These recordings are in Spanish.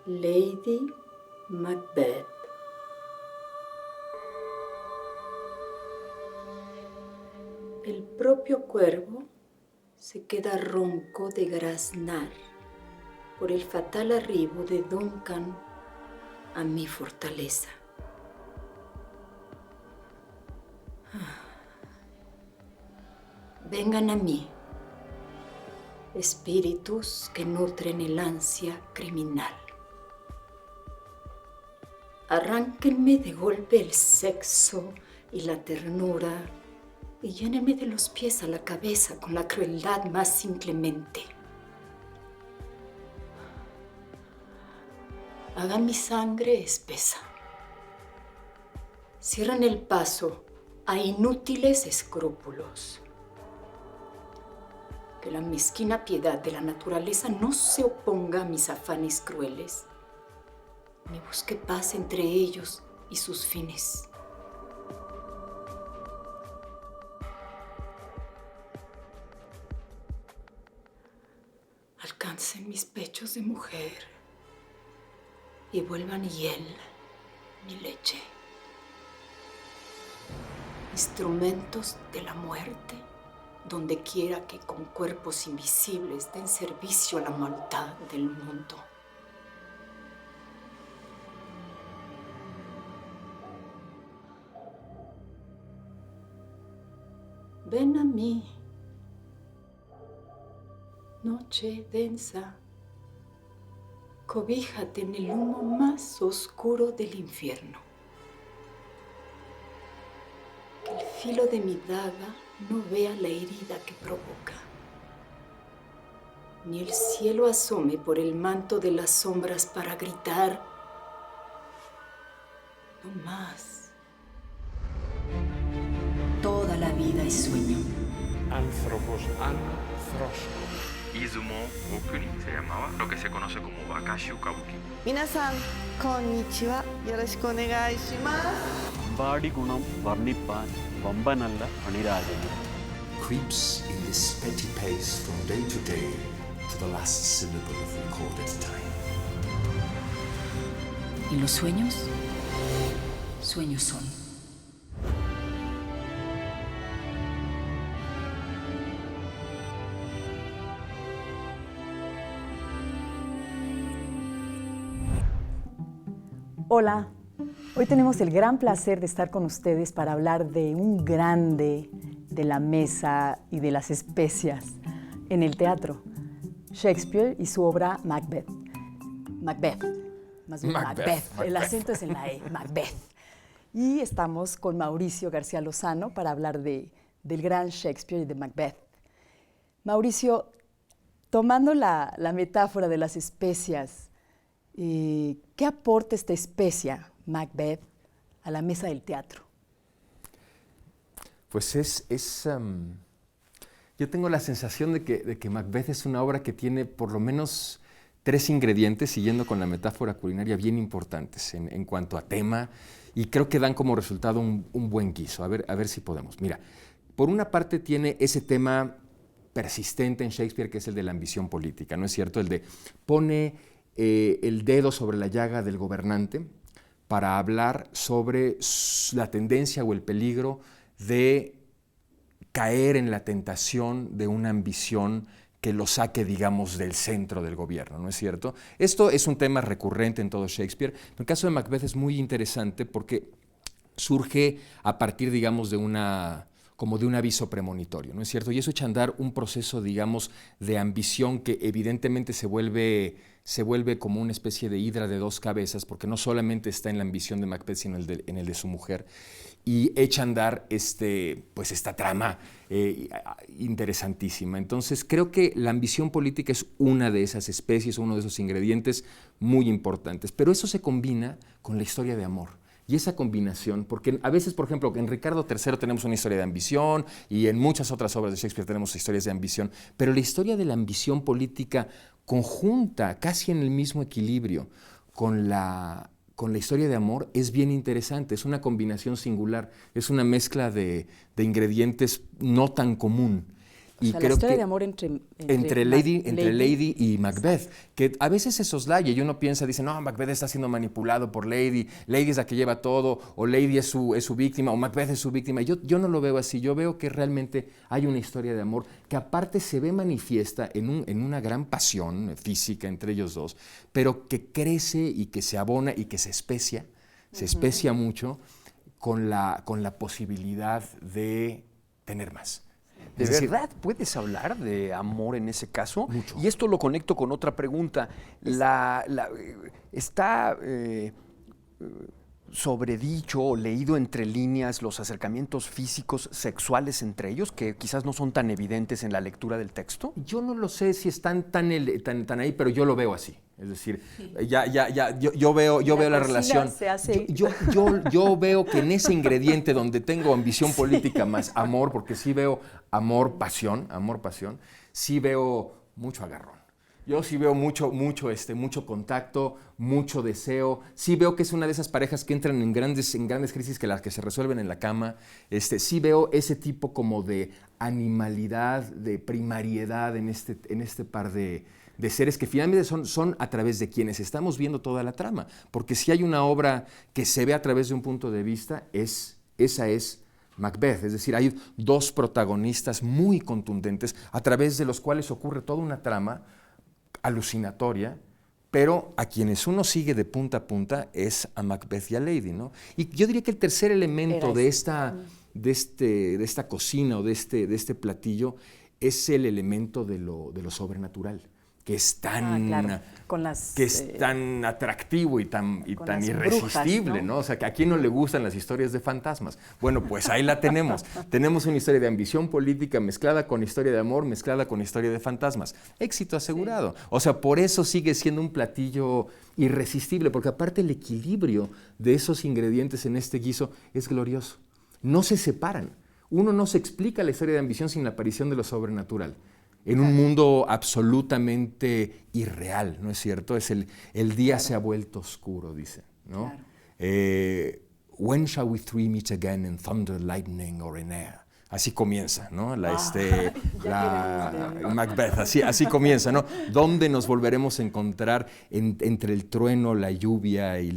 Lady Macbeth. El propio cuervo se queda ronco de graznar por el fatal arribo de Duncan a mi fortaleza. Vengan a mí, espíritus que nutren el ansia criminal. Arránquenme de golpe el sexo y la ternura y llénenme de los pies a la cabeza con la crueldad más inclemente. Hagan mi sangre espesa. Cierren el paso a inútiles escrúpulos. Que la mezquina piedad de la naturaleza no se oponga a mis afanes crueles, ni busque paz entre ellos y sus fines. Alcancen mis pechos de mujer y vuelvan hiel mi leche. Instrumentos de la muerte, donde quiera que con cuerpos invisibles den servicio a la maldad del mundo. Ven a mí, noche densa, cobíjate en el humo más oscuro del infierno. Que el filo de mi daga no vea la herida que provoca, ni el cielo asome por el manto de las sombras para gritar, no más. Toda la vida es sueño. Anthropos Anthroskos. Izumo Okuni se llamaba lo que se conoce como Wakashu Kabuki. Minasan, konnichiwa. Yoroshiku onegai shimasu. Badi gunam varnippan vambanalla anirajani. Creeps in this petty pace from day to day to the last syllable of recorded time. ¿Y los sueños? Sueños son. Hola, hoy tenemos el gran placer de estar con ustedes para hablar de un grande de la mesa y de las especias en el teatro, Shakespeare y su obra Macbeth. Macbeth, más bien Macbeth. El acento es en la E, Macbeth. Y estamos con Mauricio García Lozano para hablar del gran Shakespeare y de Macbeth. Mauricio, tomando la metáfora de las especias, ¿qué aporta esta especia, Macbeth, a la mesa del teatro? Pues yo tengo la sensación de que Macbeth es una obra que tiene por lo menos 3 ingredientes, siguiendo con la metáfora culinaria, bien importantes en cuanto a tema, y creo que dan como resultado un buen guiso. A ver si podemos. Mira, por una parte tiene ese tema persistente en Shakespeare, que es el de la ambición política, ¿no es cierto? El de pone el dedo sobre la llaga del gobernante para hablar sobre la tendencia o el peligro de caer en la tentación de una ambición que lo saque, digamos, del centro del gobierno, ¿no es cierto? Esto es un tema recurrente en todo Shakespeare. El caso de Macbeth es muy interesante porque surge a partir, digamos, como de un aviso premonitorio, ¿no es cierto? Y eso echa a andar un proceso, digamos, de ambición que evidentemente se vuelve como una especie de hidra de 2 cabezas, porque no solamente está en la ambición de Macbeth, sino en el de su mujer, y echa a andar pues esta trama interesantísima. Entonces, creo que la ambición política es una de esas especies, uno de esos ingredientes muy importantes, pero eso se combina con la historia de amor. Y esa combinación, porque a veces, por ejemplo, en Ricardo III tenemos una historia de ambición y en muchas otras obras de Shakespeare tenemos historias de ambición, pero la historia de la ambición política conjunta, casi en el mismo equilibrio, con la historia de amor es bien interesante, es una combinación singular, es una mezcla de ingredientes no tan común. Y o sea, creo la historia que de amor entre Lady y Macbeth, que a veces se soslaya y uno piensa, dice, no, Macbeth está siendo manipulado por Lady es la que lleva todo, o Lady es su víctima, o Macbeth es su víctima. Yo no lo veo así, yo veo que realmente hay una historia de amor que aparte se ve manifiesta en una gran pasión física entre ellos dos, pero que crece y que se abona y que se especia mucho con la posibilidad de tener más. ¿De Es decir, verdad puedes hablar de amor en ese caso? Mucho. Y esto lo conecto con otra pregunta. ¿Está sobredicho o leído entre líneas los acercamientos físicos sexuales entre ellos, que quizás no son tan evidentes en la lectura del texto? Yo no lo sé si están tan ahí, pero yo lo veo así. Es decir, yo veo la relación. Yo veo que en ese ingrediente donde tengo ambición política más amor, porque sí veo amor, pasión, sí veo mucho agarrón. Yo sí veo mucho contacto, mucho deseo. Sí veo que es una de esas parejas que entran en grandes crisis que las que se resuelven en la cama. Sí veo ese tipo como de animalidad, de primariedad en este par de seres que finalmente son a través de quienes estamos viendo toda la trama. Porque si hay una obra que se ve a través de un punto de vista, esa es Macbeth. Es decir, hay dos protagonistas muy contundentes a través de los cuales ocurre toda una trama alucinatoria, pero a quienes uno sigue de punta a punta es a Macbeth y a Lady, ¿no? Y yo diría que el tercer elemento de esta cocina o de este platillo es el elemento de lo sobrenatural, que es tan, tan atractivo y tan irresistible, brujas, ¿no? O sea, que a quién no le gustan las historias de fantasmas. Bueno, pues ahí la tenemos. Tenemos una historia de ambición política mezclada con historia de amor, mezclada con historia de fantasmas. Éxito asegurado. Sí. O sea, por eso sigue siendo un platillo irresistible, porque aparte el equilibrio de esos ingredientes en este guiso es glorioso. No se separan. Uno no se explica la historia de ambición sin la aparición de lo sobrenatural. En un mundo absolutamente irreal, ¿no es cierto? El día se ha vuelto oscuro, dice, ¿no? Claro. When shall we three meet again in thunder, lightning or in air? Así comienza, ¿no? Macbeth, así comienza, ¿no? ¿Dónde nos volveremos a encontrar entre el trueno, la lluvia y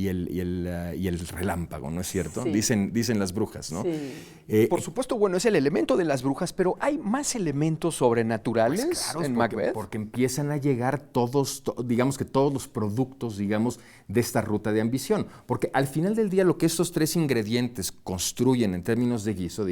el relámpago, ¿no es cierto? Sí. Dicen las brujas, ¿no? Sí. Por supuesto, bueno, es el elemento de las brujas, pero ¿hay más elementos sobrenaturales en Macbeth? Porque empiezan a llegar todos los productos, de esta ruta de ambición. Porque al final del día lo que estos tres ingredientes construyen en términos de guiso,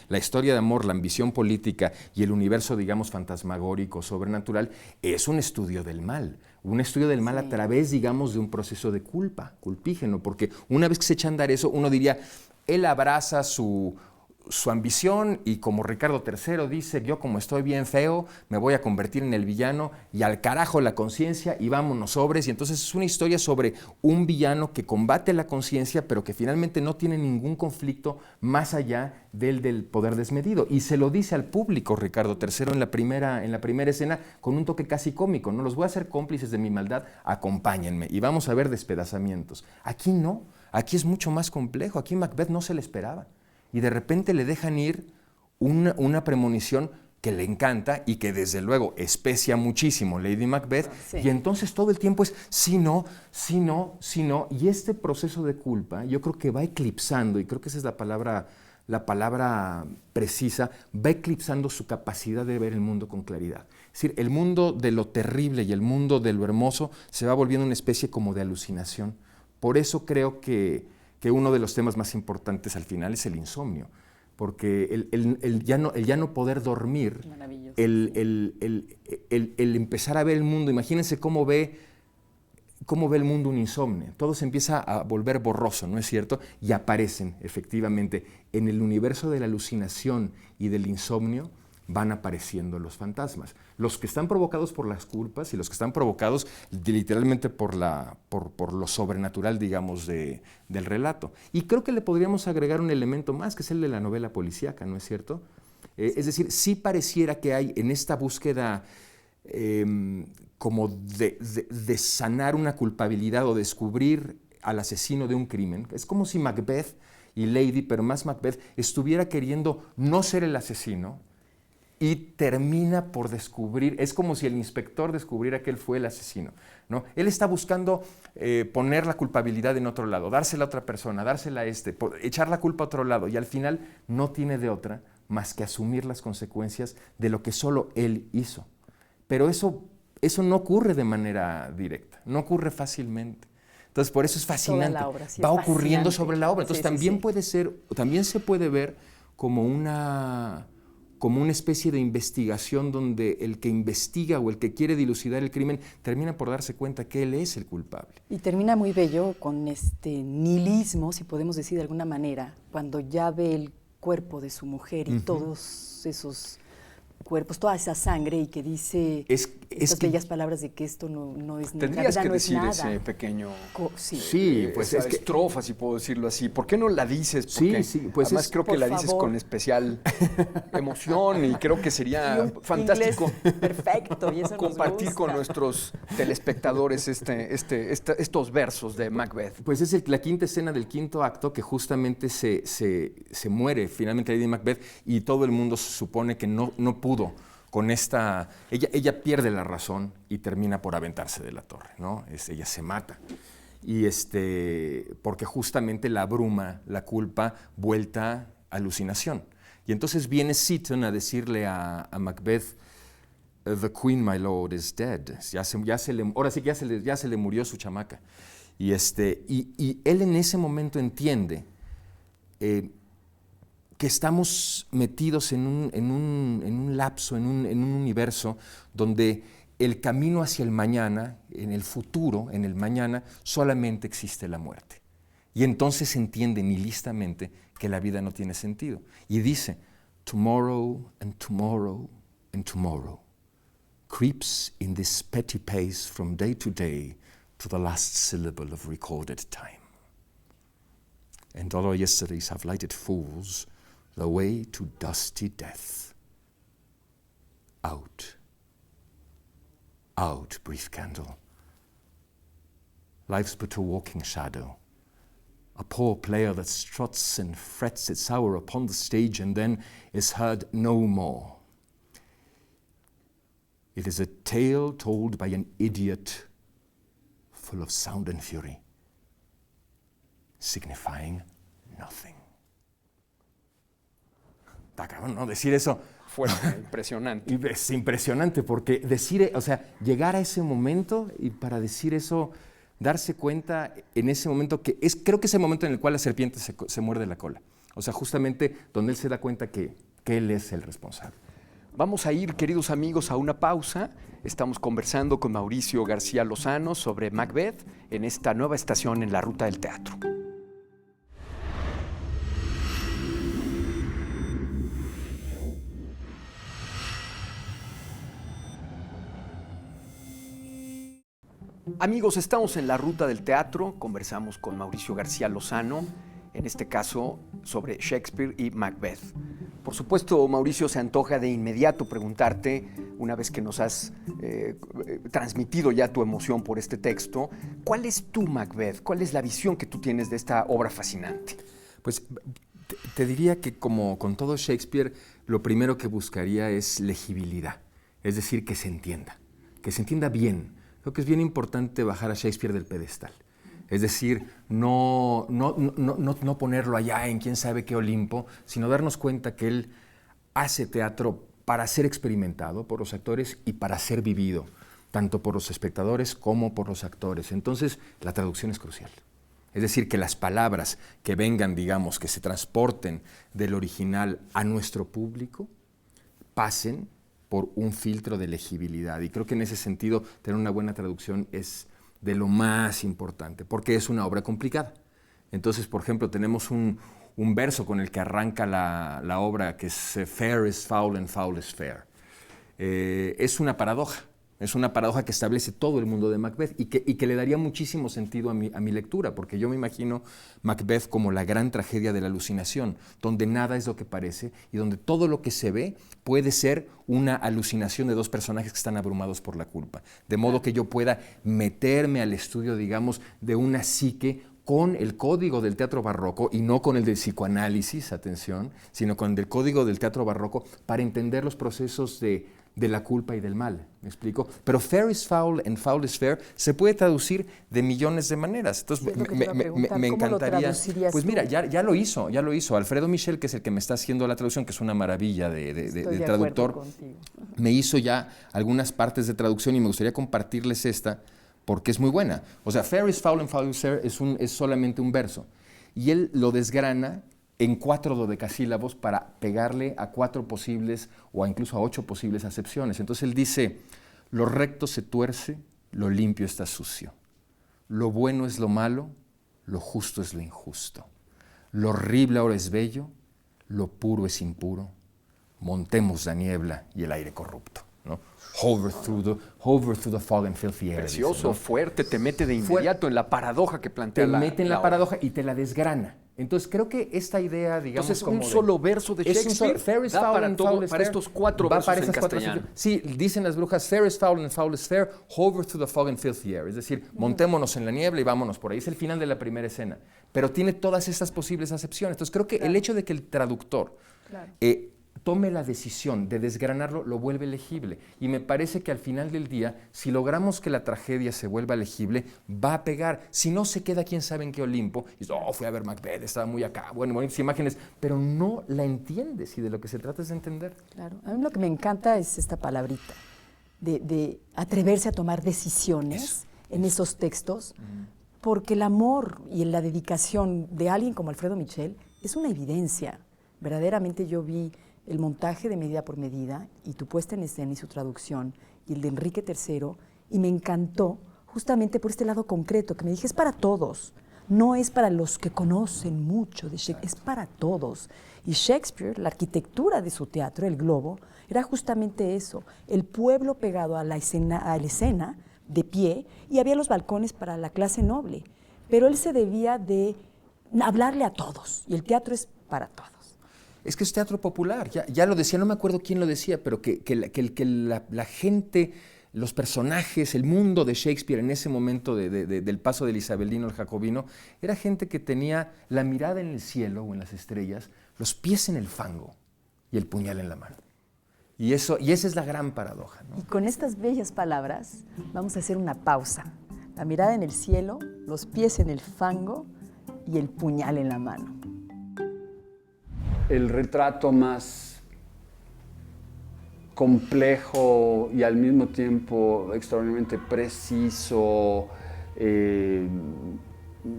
la historia de amor, la ambición política y el universo, fantasmagórico, sobrenatural, es un estudio del mal. Un estudio del mal a través, de un proceso de culpígeno, porque una vez que se echa a andar eso, uno diría, él abraza su ambición y como Ricardo III dice, yo como estoy bien feo, me voy a convertir en el villano y al carajo la conciencia y vámonos sobres. Y entonces es una historia sobre un villano que combate la conciencia, pero que finalmente no tiene ningún conflicto más allá del poder desmedido. Y se lo dice al público Ricardo III en la primera escena con un toque casi cómico, ¿no? Los voy a hacer cómplices de mi maldad, acompáñenme y vamos a ver despedazamientos. Aquí no, aquí es mucho más complejo, aquí Macbeth no se le esperaba. Y de repente le dejan ir una premonición que le encanta y que desde luego especia muchísimo Lady Macbeth. Sí. Y entonces todo el tiempo es sí, no. Y este proceso de culpa yo creo que va eclipsando, y creo que esa es la palabra precisa, va eclipsando su capacidad de ver el mundo con claridad. Es decir, el mundo de lo terrible y el mundo de lo hermoso se va volviendo una especie como de alucinación. Por eso creo que uno de los temas más importantes al final es el insomnio, porque el ya no poder dormir, el empezar a ver el mundo, imagínense cómo ve el mundo un insomnio, todo se empieza a volver borroso, ¿no es cierto? Y aparecen efectivamente en el universo de la alucinación y del insomnio, van apareciendo los fantasmas, los que están provocados por las culpas y los que están provocados literalmente por lo sobrenatural, del relato. Y creo que le podríamos agregar un elemento más, que es el de la novela policíaca, ¿no es cierto? Es decir, sí pareciera que hay en esta búsqueda como de sanar una culpabilidad o descubrir al asesino de un crimen. Es como si Macbeth y Lady, pero más Macbeth, estuviera queriendo no ser el asesino, y termina por descubrir, es como si el inspector descubriera que él fue el asesino, ¿no? Él está buscando poner la culpabilidad en otro lado, dársela a otra persona, dársela a echar la culpa a otro lado, y al final no tiene de otra más que asumir las consecuencias de lo que solo él hizo. Pero eso no ocurre de manera directa, no ocurre fácilmente. Entonces, por eso es fascinante. Toda la obra, sí, va es ocurriendo fascinante. sobre la obra. Entonces, también se puede ver como una especie de investigación donde el que investiga o el que quiere dilucidar el crimen termina por darse cuenta que él es el culpable. Y termina muy bello con este nihilismo, si podemos decir de alguna manera, cuando ya ve el cuerpo de su mujer y todos esos cuerpos, toda esa sangre, y que dice estas bellas palabras de que esto no es nada. Tendrías que no decir es nada. ese pequeño... Sí, pues esa es que... estrofa, si puedo decirlo así. ¿Por qué no la dices? Porque pues además creo que la dices con especial emoción y creo que sería fantástico perfecto, y eso compartir nos gusta con nuestros telespectadores estos versos de Macbeth. Pues es la quinta escena del quinto acto que justamente se muere finalmente Lady Macbeth y todo el mundo supone que no pudo con esta... Ella pierde la razón y termina por aventarse de la torre, ¿no? Ella se mata. Y porque justamente la abruma, la culpa, vuelta alucinación. Y entonces viene Seaton a decirle a Macbeth, "The Queen, my lord, is dead". Ahora sí que ya se le murió su chamaca. Y él en ese momento entiende que estamos metidos en un lapso, en un universo donde el camino hacia el mañana, en el futuro, en el mañana, solamente existe la muerte. Y entonces entiende nihilistamente que la vida no tiene sentido. Y dice, "Tomorrow and tomorrow and tomorrow creeps in this petty pace from day to the last syllable of recorded time. And all our yesterdays have lighted fools the way to dusty death. Out, out, brief candle. Life's but a walking shadow, a poor player that struts and frets its hour upon the stage and then is heard no more. It is a tale told by an idiot full of sound and fury, signifying nothing". Está cabrón, ¿no? Decir eso Fue impresionante. es impresionante porque decir, o sea, llegar a ese momento y para decir eso, darse cuenta en ese momento creo que es el momento en el cual la serpiente se muerde la cola. O sea, justamente donde él se da cuenta que él es el responsable. Vamos a ir, queridos amigos, a una pausa. Estamos conversando con Mauricio García Lozano sobre Macbeth en esta nueva estación en la Ruta del Teatro. Amigos, estamos en la Ruta del Teatro, conversamos con Mauricio García Lozano, en este caso sobre Shakespeare y Macbeth. Por supuesto, Mauricio, se antoja de inmediato preguntarte, una vez que nos has transmitido ya tu emoción por este texto, ¿cuál es tu Macbeth? ¿Cuál es la visión que tú tienes de esta obra fascinante? Pues te diría que como con todo Shakespeare, lo primero que buscaría es legibilidad, es decir, que se entienda bien. Creo que es bien importante bajar a Shakespeare del pedestal. Es decir, no ponerlo allá en quién sabe qué Olimpo, sino darnos cuenta que él hace teatro para ser experimentado por los actores y para ser vivido, tanto por los espectadores como por los actores. Entonces, la traducción es crucial. Es decir, que las palabras que vengan, digamos, que se transporten del original a nuestro público, pasen por un filtro de legibilidad. Y creo que en ese sentido tener una buena traducción es de lo más importante, porque es una obra complicada. Entonces, por ejemplo, tenemos un verso con el que arranca la obra, que es "Fair is foul and foul is fair". Es una paradoja que establece todo el mundo de Macbeth y que le daría muchísimo sentido a mi lectura, porque yo me imagino Macbeth como la gran tragedia de la alucinación, donde nada es lo que parece y donde todo lo que se ve puede ser una alucinación de dos personajes que están abrumados por la culpa. De modo que yo pueda meterme al estudio, digamos, de una psique con el código del teatro barroco y no con el del psicoanálisis, atención, sino con el código del teatro barroco para entender los procesos de la culpa y del mal, ¿me explico? Pero fair is foul and foul is fair se puede traducir de millones de maneras. Entonces me encantaría. Pues mira, ya lo hizo. Alfredo Michel, que es el que me está haciendo la traducción, que es una maravilla de traductor, me hizo ya algunas partes de traducción y me gustaría compartirles esta porque es muy buena. O sea, fair is foul and foul is fair es solamente un verso. Y él lo desgrana en 4 dodecasílabos para pegarle a 4 posibles o incluso a 8 posibles acepciones. Entonces él dice, lo recto se tuerce, lo limpio está sucio. Lo bueno es lo malo, lo justo es lo injusto. Lo horrible ahora es bello, lo puro es impuro. Montemos la niebla y el aire corrupto, ¿no? Hover through the fog and filthy air. Precioso, dice, ¿no? Fuerte, te mete de inmediato en la paradoja que plantea te la mete en la obra. paradoja y te la desgrana. Entonces creo que esta idea, digamos, Entonces, como un solo verso de Shakespeare fair is da foul para, and todo, foul is para fair, estos 4 va versos para en esas 4 castellano. Sí, dicen las brujas, fair is foul and foul is fair, hover through the fog and filthy air. Es decir, montémonos en la niebla y vámonos por ahí. Es el final de la primera escena. Pero tiene todas estas posibles acepciones. Entonces creo que el hecho de que el traductor tome la decisión de desgranarlo, lo vuelve legible. Y me parece que al final del día, si logramos que la tragedia se vuelva legible, va a pegar. Si no, se queda quién sabe en qué Olimpo. Y dice, fui a ver Macbeth, estaba muy acá. Bueno, bonitas imágenes, pero no la entiendes y de lo que se trata es de entender. Claro, a mí lo que me encanta es esta palabrita, de atreverse a tomar decisiones en esos textos, porque el amor y la dedicación de alguien como Alfredo Michel es una evidencia. Verdaderamente yo vi el montaje de Medida por Medida y tu puesta en escena y su traducción y el de Enrique III, y me encantó justamente por este lado concreto que me dije, es para todos, no es para los que conocen mucho de Shakespeare, es para todos. Y Shakespeare, la arquitectura de su teatro, el globo, era justamente eso, el pueblo pegado a la escena de pie, y había los balcones para la clase noble, pero él se debía de hablarle a todos, y el teatro es para todos. Es que es teatro popular, ya lo decía, no me acuerdo quién lo decía, pero que la gente, los personajes, el mundo de Shakespeare en ese momento del paso del isabelino al jacobino, era gente que tenía la mirada en el cielo o en las estrellas, los pies en el fango y el puñal en la mano. Y esa es la gran paradoja, ¿no? Y con estas bellas palabras vamos a hacer una pausa. La mirada en el cielo, los pies en el fango y el puñal en la mano. El retrato más complejo y al mismo tiempo extraordinariamente preciso,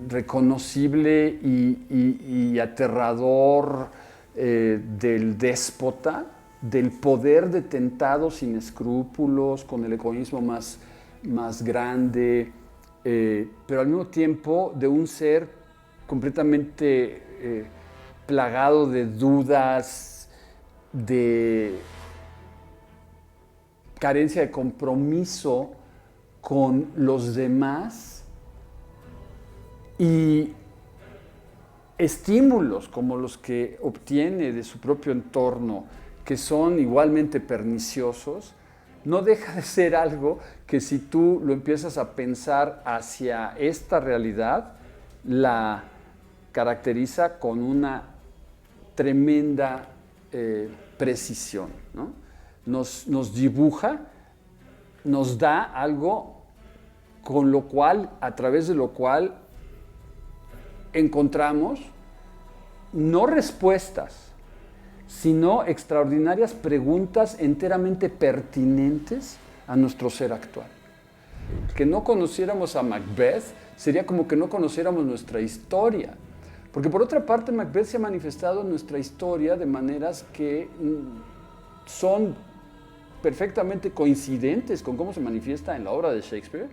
reconocible y aterrador del déspota, del poder detentado sin escrúpulos, con el egoísmo más grande, pero al mismo tiempo de un ser completamente plagado de dudas, de carencia de compromiso con los demás y estímulos como los que obtiene de su propio entorno, que son igualmente perniciosos, no deja de ser algo que si tú lo empiezas a pensar hacia esta realidad, la caracteriza con una tremenda precisión, ¿no? Nos dibuja, nos da algo con lo cual, a través de lo cual encontramos no respuestas, sino extraordinarias preguntas enteramente pertinentes a nuestro ser actual. Que no conociéramos a Macbeth sería como que no conociéramos nuestra historia. Porque por otra parte, Macbeth se ha manifestado en nuestra historia de maneras que son perfectamente coincidentes con cómo se manifiesta en la obra de Shakespeare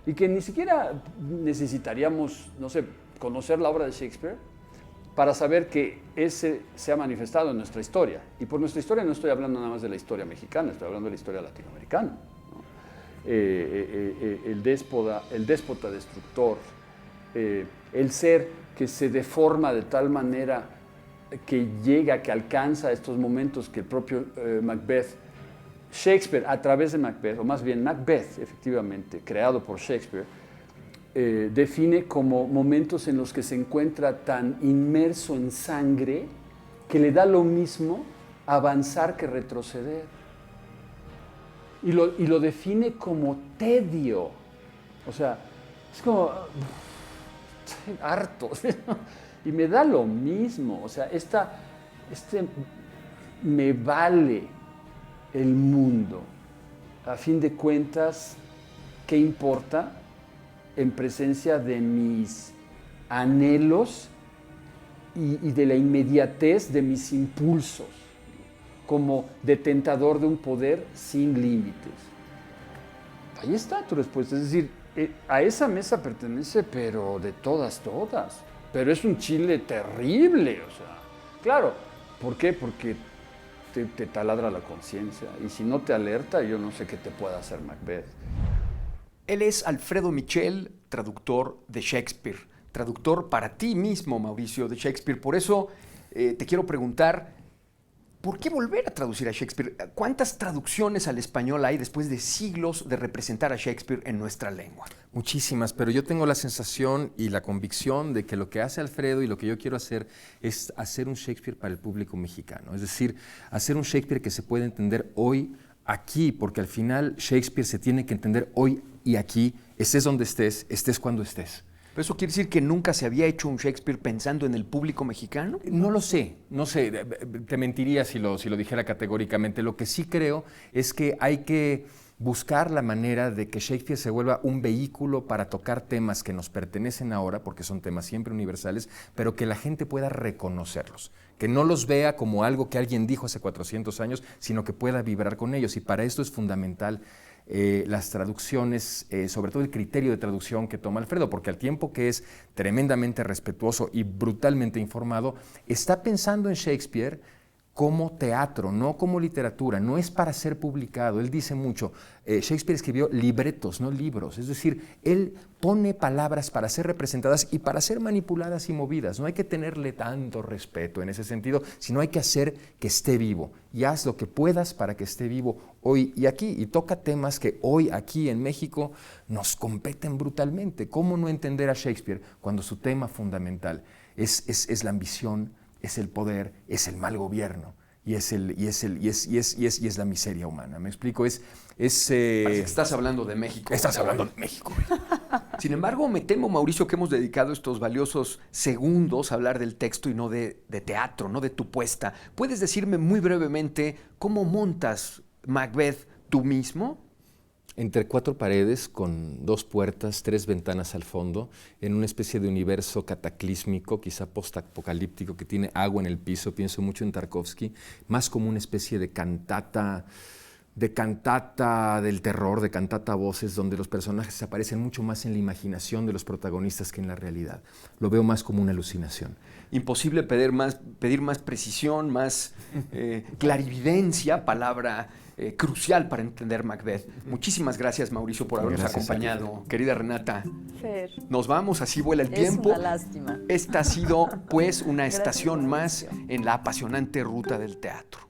y que ni siquiera necesitaríamos, no sé, conocer la obra de Shakespeare para saber que ese se ha manifestado en nuestra historia. Y por nuestra historia no estoy hablando nada más de la historia mexicana, estoy hablando de la historia latinoamericana, ¿no? El déspota destructor, el ser que se deforma de tal manera que llega, que alcanza estos momentos que el propio Macbeth, Shakespeare a través de Macbeth, o más bien Macbeth efectivamente, creado por Shakespeare, define como momentos en los que se encuentra tan inmerso en sangre que le da lo mismo avanzar que retroceder. Y lo define como tedio. O sea, es como, estoy harto. Y me da lo mismo. O sea, me vale el mundo. A fin de cuentas, ¿qué importa en presencia de mis anhelos y de la inmediatez de mis impulsos, como detentador de un poder sin límites? Ahí está tu respuesta. Es decir, a esa mesa pertenece, pero de todas. Pero es un chile terrible, o sea. Claro, ¿por qué? Porque te taladra la conciencia. Y si no te alerta, yo no sé qué te pueda hacer Macbeth. Él es Alfredo Michel, traductor de Shakespeare. Traductor para ti mismo, Mauricio, de Shakespeare. Por eso te quiero preguntar, ¿por qué volver a traducir a Shakespeare? ¿Cuántas traducciones al español hay después de siglos de representar a Shakespeare en nuestra lengua? Muchísimas, pero yo tengo la sensación y la convicción de que lo que hace Alfredo y lo que yo quiero hacer es hacer un Shakespeare para el público mexicano. Es decir, hacer un Shakespeare que se puede entender hoy, aquí, porque al final Shakespeare se tiene que entender hoy y aquí, estés donde estés, estés cuando estés. ¿Pero eso quiere decir que nunca se había hecho un Shakespeare pensando en el público mexicano? No lo sé, te mentiría si lo dijera categóricamente. Lo que sí creo es que hay que buscar la manera de que Shakespeare se vuelva un vehículo para tocar temas que nos pertenecen ahora, porque son temas siempre universales, pero que la gente pueda reconocerlos, que no los vea como algo que alguien dijo hace 400 años, sino que pueda vibrar con ellos. Y para esto es fundamental las traducciones, sobre todo el criterio de traducción que toma Alfredo, porque al tiempo que es tremendamente respetuoso y brutalmente informado, está pensando en Shakespeare como teatro, no como literatura, no es para ser publicado. Él dice mucho, Shakespeare escribió libretos, no libros, es decir, él pone palabras para ser representadas y para ser manipuladas y movidas. No hay que tenerle tanto respeto en ese sentido, sino hay que hacer que esté vivo, y haz lo que puedas para que esté vivo hoy y aquí, y toca temas que hoy aquí en México nos competen brutalmente. ¿Cómo no entender a Shakespeare cuando su tema fundamental es la ambición, es el poder, es el mal gobierno y es la miseria humana? ¿Me explico? Parece que estás hablando de México. Estás hablando de México. Sin embargo, me temo, Mauricio, que hemos dedicado estos valiosos segundos a hablar del texto y no de teatro, no de tu puesta. ¿Puedes decirme muy brevemente cómo montas Macbeth tú mismo? Entre 4 paredes, con 2 puertas, 3 ventanas al fondo, en una especie de universo cataclísmico, quizá postapocalíptico, que tiene agua en el piso. Pienso mucho en Tarkovsky, más como una especie de cantata del terror, de cantata a voces, donde los personajes aparecen mucho más en la imaginación de los protagonistas que en la realidad. Lo veo más como una alucinación. Imposible pedir más precisión, más clarividencia, palabra crucial para entender Macbeth. Muchísimas gracias, Mauricio, por habernos acompañado. Querida Renata, Fer, nos vamos, así vuela el tiempo. Es una lástima. Esta ha sido, pues, una estación más en la apasionante ruta del teatro.